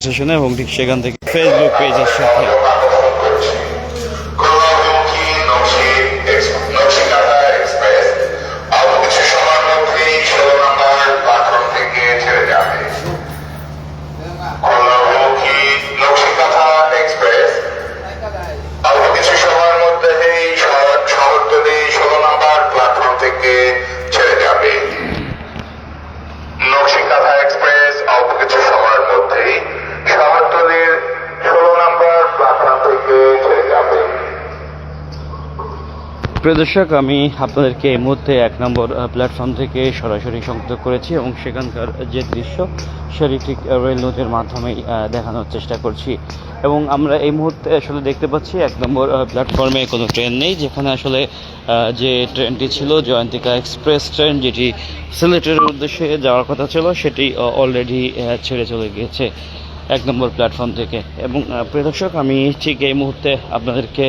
স্টেশনে এবং ঠিক সেখান থেকে ফেসবুক পেজের সাথে প্রিয় দর্শক, আমি আপনাদেরকে এই মুহূর্তে 1 নম্বর প্ল্যাটফর্ম থেকে সরাসরি সংযুক্ত করেছি এবং সেখানকার যে দৃশ্য সেটি ঠিক রেল নিউজের মাধ্যমেই দেখানোর চেষ্টা করছি। এবং আমরা এই মুহূর্তে আসলে দেখতে পাচ্ছি 1 নম্বর প্ল্যাটফর্মে কোনো ট্রেন নেই, যেখানে আসলে যে ট্রেনটি ছিল জয়ন্তিকা এক্সপ্রেস ট্রেন, যেটি সিলেটের উদ্দেশ্যে যাওয়ার কথা ছিল, সেটি অলরেডি ছেড়ে চলে গিয়েছে 1 নম্বর প্ল্যাটফর্ম থেকে। এবং প্রিয় দর্শক, আমি ঠিক এই মুহূর্তে আপনাদেরকে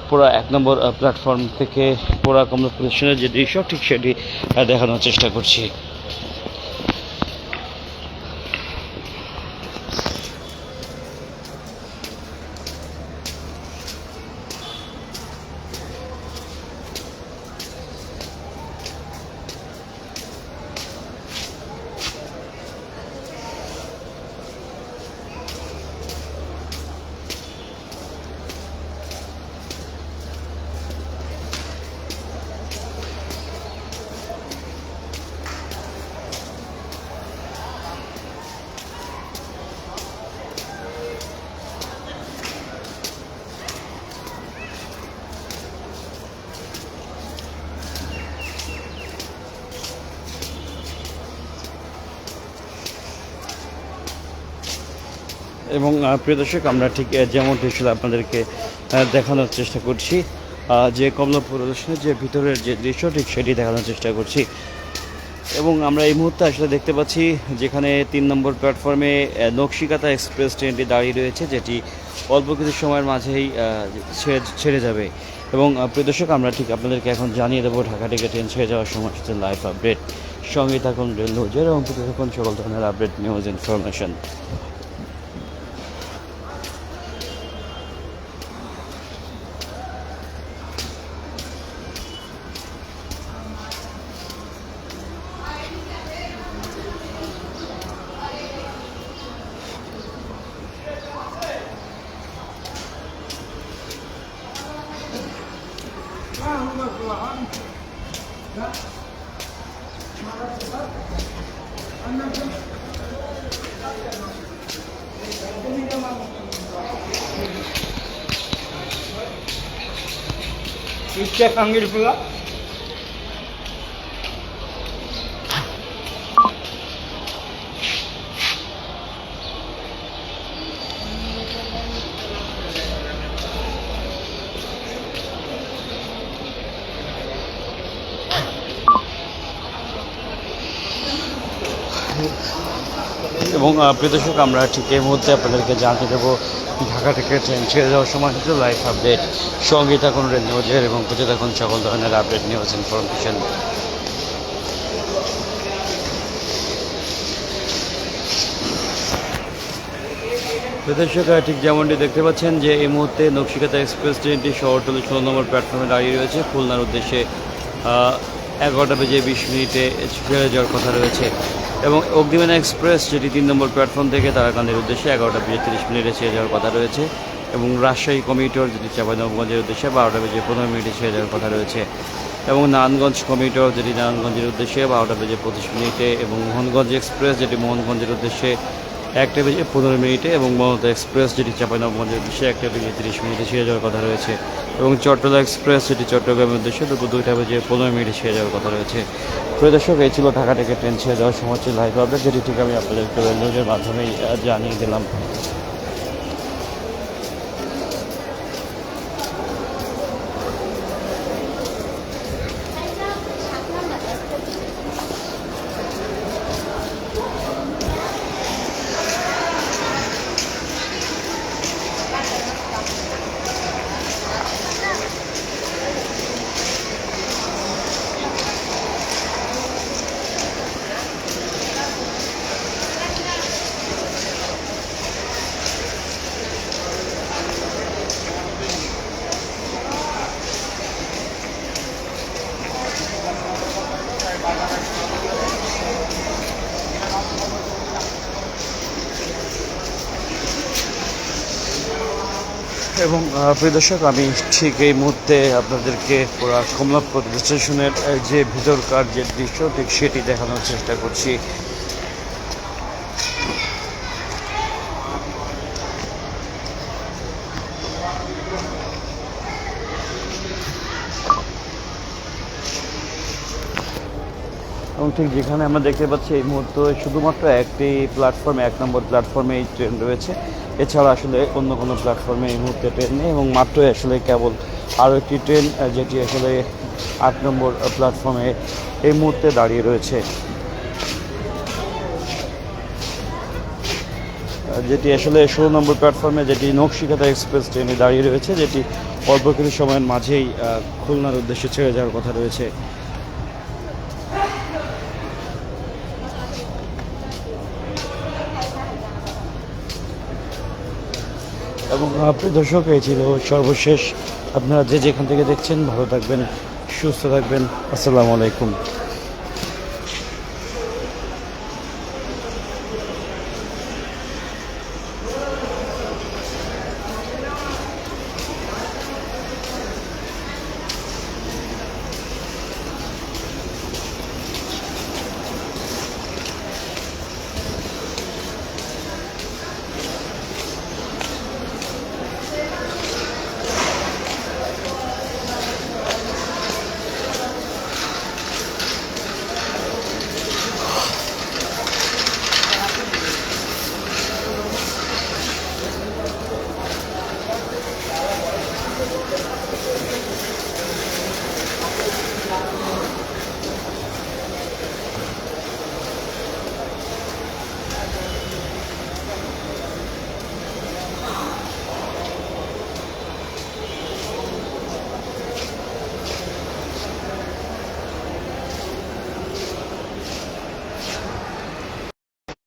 পুরো 1 নম্বর প্ল্যাটফর্ম থেকে পুরো কমলা স্টেশনের যে দৃশ্য ঠিক সেটি দেখানোর চেষ্টা করছি। এবং প্রিয় দর্শক, আমরা ঠিক যেমনটি ছিল আপনাদেরকে দেখানোর চেষ্টা করছি, যে কমলাপুর স্টেশনের যে ভিতরের যে দৃশ্য ঠিক সেটি দেখানোর চেষ্টা করছি। এবং আমরা এই মুহূর্তে আসলে দেখতে পাচ্ছি যেখানে 3 নম্বর প্ল্যাটফর্মে নকশিকাতা এক্সপ্রেস ট্রেনটি দাঁড়িয়ে রয়েছে, যেটি অল্প কিছু সময়ের মাঝেই ছেড়ে যাবে। এবং প্রিয় দর্শক, আমরা ঠিক আপনাদেরকে এখন জানিয়ে দেবো ঢাকা থেকে ট্রেন ছেড়ে যাওয়ার সময় সাথে লাইভ আপডেট। সঙ্গে থাকুন রেল নিউজের এবং থাকুন সকল ধরনের update news information. Cek anggil pula. এবং প্রিয় দর্শক, আমরা ঠিক এই মুহূর্তে আপনাদেরকে জানিয়ে দেবো ঢাকা থেকে ট্রেন ছেড়ে যাওয়ার সময় কিন্তু লাইভ আপডেট। সঙ্গে থাকুন রেল নিউজের এবং পেতে থাকুন সকল ধরনের আপডেট নিউজ ইনফরমেশন। প্রিয় দর্শক, ঠিক যেমনটি দেখতে পাচ্ছেন যে এই মুহূর্তে নকশিকাতা এক্সপ্রেস ট্রেনটি শহরতলি 16 নম্বর প্ল্যাটফর্মে দাঁড়িয়ে রয়েছে। খুলনার উদ্দেশ্যে 11টা বেজে 20 মিনিটে ছেড়ে যাওয়ার কথা রয়েছে। এবং অগ্নিমেনা এক্সপ্রেস, যেটি 3 নম্বর প্ল্যাটফর্ম থেকে তারাকান্দের উদ্দেশ্যে 11টা বেজে 30 মিনিটে ছেড়ে যাওয়ার কথা রয়েছে। এবং রাজশাহী কমিউটার, যেটি চাঁপাইনবাবগঞ্জের উদ্দেশ্যে 12টা বেজে 15 মিনিটে ছেড়ে যাওয়ার কথা রয়েছে। এবং নারায়ণগঞ্জ কমিউটার, যেটি নারায়ণগঞ্জের উদ্দেশ্যে 12টা বেজে 25 মিনিটে। এবং মোহনগঞ্জ এক্সপ্রেস, যেটি মোহনগঞ্জের উদ্দেশ্যে 1টা বেজে 15 মিনিটে। এবং মমতা এক্সপ্রেস, যেটি চাঁপাইনবাবগঞ্জের উদ্দেশ্যে 1টা বেজে 30 মিনিটে ছেড়ে যাওয়ার কথা রয়েছে। এবং চট্টগ্রাম এক্সপ্রেস, যেটি চট্টগ্রামের উদ্দেশ্যে দুপুর 2টা বেজে 15 মিনিটে ছেড়ে যাওয়ার কথা রয়েছে। প্রিয় দর্শক, এই ছিল ঢাকা থেকে ট্রেন ছেড়ে যাওয়ার সময় হচ্ছে লাইভ আপডেট, যেটি ঠিক আমি আপনাদেরকে রেল নিউজের মাধ্যমেই জানিয়ে দিলাম। এবং প্রিয় দর্শক, আমি ঠিক এই মুহূর্তে আপনাদেরকে পুরো কমলাপুর স্টেশনের যে ভিতরকার যে দৃশ্য ঠিক সেটি দেখানোর চেষ্টা করছি। এবং ঠিক যেখানে আমরা দেখতে পাচ্ছি এই মুহূর্তে শুধুমাত্র একটি প্ল্যাটফর্মে, 1 নম্বর প্ল্যাটফর্মে এই ট্রেন রয়েছে। এছাড়া আসলে অন্য কোনো প্ল্যাটফর্মে এই মুহূর্তে ট্রেন নেই এবং মাত্রই আসলে কেবল আরও একটি ট্রেন যেটি আসলে 8 নম্বর প্ল্যাটফর্মে এই মুহূর্তে দাঁড়িয়ে রয়েছে, যেটি আসলে 16 নম্বর প্ল্যাটফর্মে যেটি নকশিকাতা এক্সপ্রেস ট্রেনে দাঁড়িয়ে রয়েছে, যেটি অল্প কিছু সময়ের মাঝেই খুলনার উদ্দেশ্যে ছেড়ে যাওয়ার কথা রয়েছে। এবং প্রিয় দর্শক, এই ছিল সর্বশেষ। আপনারা যে যেখান থেকে দেখছেন ভালো থাকবেন, সুস্থ থাকবেন। আসসালামু আলাইকুম।